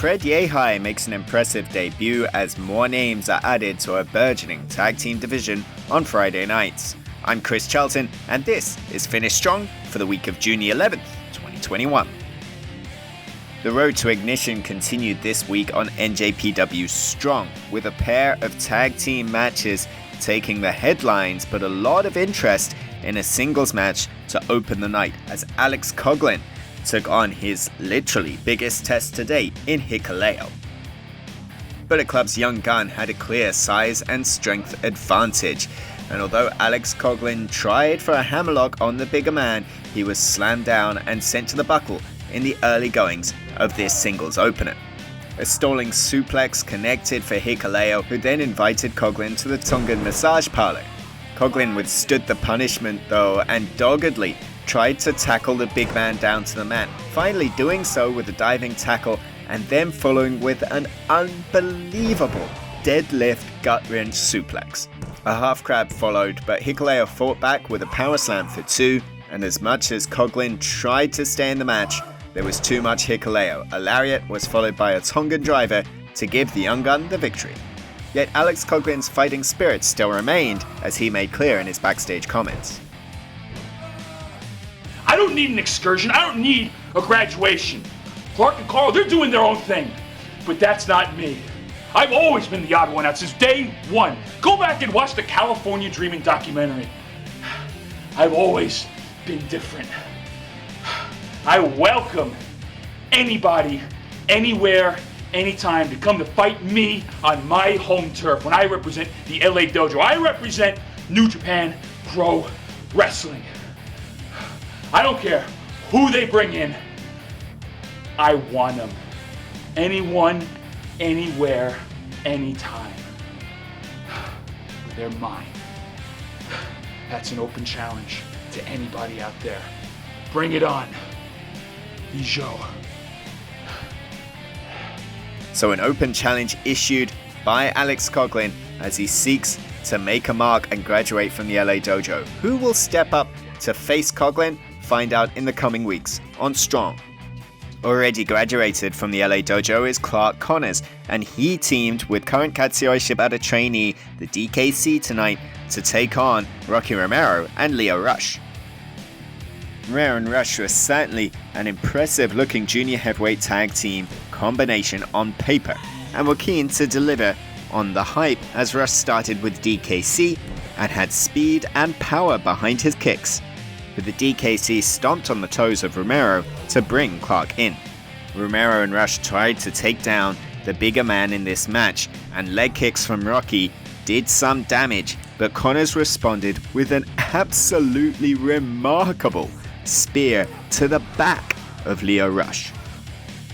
Freddie makes an impressive debut as more names are added to a burgeoning tag team division on Friday nights. I'm Chris Charlton, and this is Finish Strong for the week of June 11th, 2021. The road to ignition continued this week on njpw Strong, with a pair of tag team matches taking the headlines, but a lot of interest in a singles match to open the night as Alex Coughlin took on his literally biggest test to date in Hikaru. Bullet Club's young gun had a clear size and strength advantage, and although Alex Coughlin tried for a hammerlock on the bigger man, he was slammed down and sent to the buckle in the early goings of this singles opener. A stalling suplex connected for Hikaru, who then invited Coughlin to the Tongan massage parlor. Coughlin withstood the punishment though and doggedly tried to tackle the big man down to the mat, finally doing so with a diving tackle and then following with an unbelievable deadlift gut wrench suplex. A half crab followed, but Hikaru fought back with a power slam for two, and as much as Coughlin tried to stay in the match, there was too much Hikaru. A lariat was followed by a Tongan driver to give the young gun the victory. Yet Alex Coughlin's fighting spirit still remained, as he made clear in his backstage comments. I don't need an excursion. I don't need a graduation. Clark and Carl, they're doing their own thing. But that's not me. I've always been the odd one out since day one. Go back and watch the California Dreaming documentary. I've always been different. I welcome anybody, anywhere, anytime to come to fight me on my home turf when I represent the LA Dojo. I represent New Japan Pro Wrestling. I don't care who they bring in. I want them. Anyone, anywhere, anytime. They're mine. That's an open challenge to anybody out there. Bring it on. Bijou. So an open challenge issued by Alex Coughlin as he seeks to make a mark and graduate from the LA Dojo. Who will step up to face Coughlin? Find out in the coming weeks on Strong. Already graduated from the LA Dojo is Clark Connors, and he teamed with current Katsuyori Shibata trainee, the DKC, tonight to take on Rocky Romero and Leah Rush. Romero and Rush was certainly an impressive looking junior heavyweight tag team combination on paper, and were keen to deliver on the hype as Rush started with DKC and had speed and power behind his kicks. But the DKC stomped on the toes of Romero to bring Clark in. Romero and Rush tried to take down the bigger man in this match, and leg kicks from Rocky did some damage, but Connors responded with an absolutely remarkable spear to the back of Leah Rush.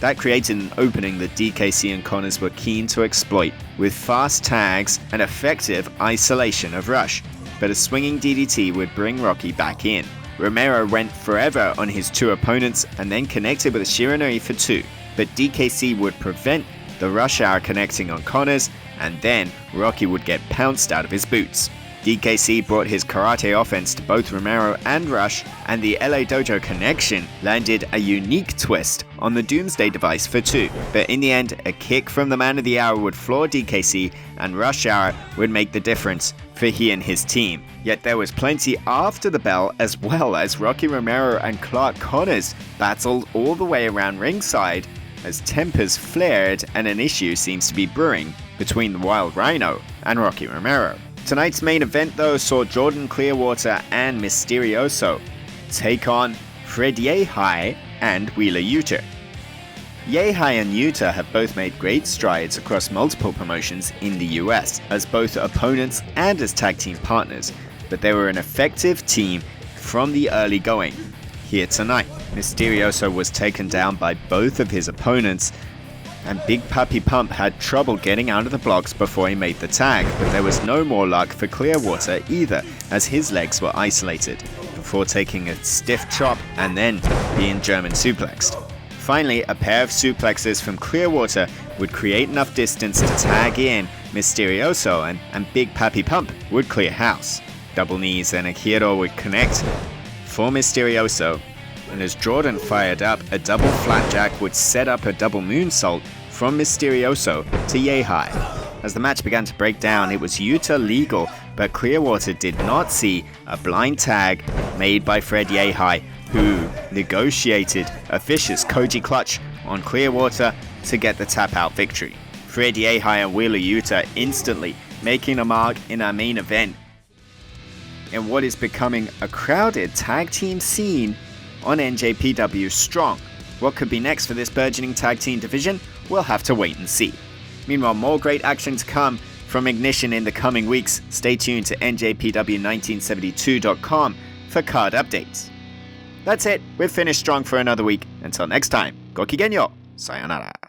That created an opening that DKC and Connors were keen to exploit, with fast tags and effective isolation of Rush, but a swinging DDT would bring Rocky back in. Romero went forever on his two opponents and then connected with a Shiranui for two, but DKC would prevent the rush hour connecting on Connors, and then Rocky would get pounced out of his boots. DKC brought his karate offense to both Romero and Rush, and the LA Dojo connection landed a unique twist on the Doomsday device for two, but in the end, a kick from the man of the hour would floor DKC, and Rush Hour would make the difference for he and his team. Yet there was plenty after the bell, as well as Rocky Romero and Clark Connors battled all the way around ringside as tempers flared and an issue seems to be brewing between the Wild Rhino and Rocky Romero. Tonight's main event though saw Jordan Clearwater and Mysterioso take on Freddie and Wheeler Yuta. Yehai and Yuta have both made great strides across multiple promotions in the US as both opponents and as tag team partners, but they were an effective team from the early going. Here tonight, Mysterioso was taken down by both of his opponents, and Big Puppy Pump had trouble getting out of the blocks before he made the tag, but there was no more luck for Clearwater either, as his legs were isolated, before taking a stiff chop and then being German suplexed. Finally, a pair of suplexes from Clearwater would create enough distance to tag in Mysterioso, and Big Pappy Pump would clear house. Double knees and a hero would connect for Mysterioso, and as Jordan fired up, a double flapjack would set up a double moonsault from Mysterioso to Yehi. As the match began to break down, it was Yuta legal, but Clearwater did not see a blind tag made by Fred Yehi, who negotiated a vicious Koji clutch on Clearwater to get the tap-out victory. Fred Yehi and Wheeler Yuta instantly making a mark in our main event in what is becoming a crowded tag team scene on NJPW Strong. What could be next for this burgeoning tag team division? We'll have to wait and see. Meanwhile, more great action to come from Ignition in the coming weeks. Stay tuned to njpw1972.com for card updates. That's it. We've finished Strong for another week. Until next time, go kigenyo. Sayonara.